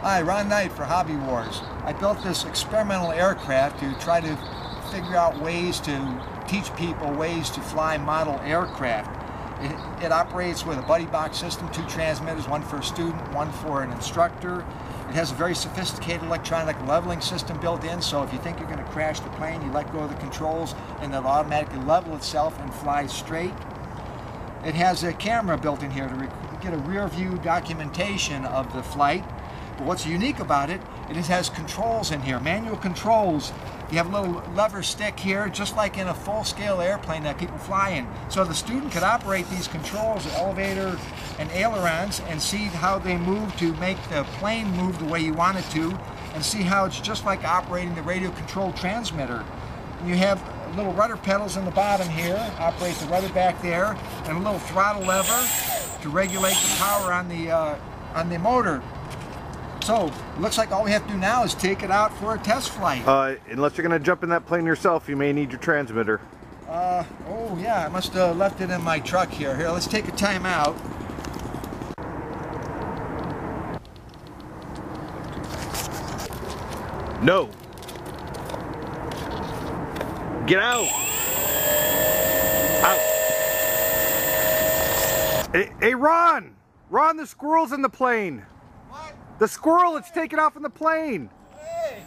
Hi, Ron Knight for Hobby Wars. I built this experimental aircraft to try to figure out ways to teach people ways to fly model aircraft. It operates with a buddy box system, 2 transmitters, one for a student, one for an instructor. It has a very sophisticated electronic leveling system built in, so if you think you're going to crash the plane, you let go of the controls and it'll automatically level itself and fly straight. It has a camera built in here to get a rear view documentation of the flight. But what's unique about it, it has controls in here, manual controls. You have a little lever stick here, just like in a full-scale airplane that people fly in. So the student could operate these controls, the elevator and ailerons, and see how they move to make the plane move the way you want it to, and see how it's just like operating the radio-controlled transmitter. You have little rudder pedals in the bottom here, operate the rudder back there, and a little throttle lever to regulate the power on the motor. So, it looks like all we have to do now is take it out for a test flight. Unless you're going to jump in that plane yourself, you may need your transmitter. Oh yeah, I must have left it in my truck here. Here, let's take a time out. No! Get out! Out! Hey, Ron! Ron, the squirrel's in the plane! What? The squirrel, it's taken off in the plane! Hey!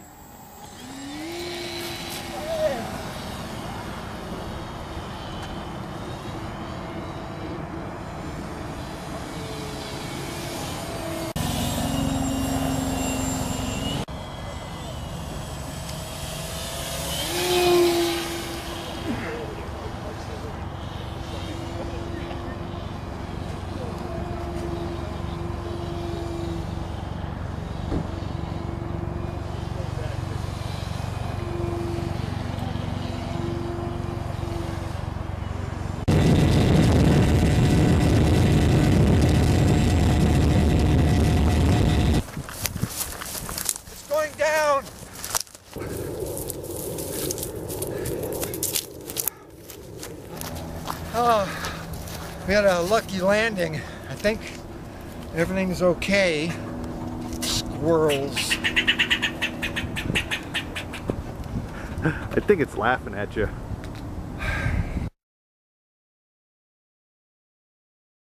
Down. Oh, we had a lucky landing. I think everything's okay. Squirrels. I think it's laughing at you.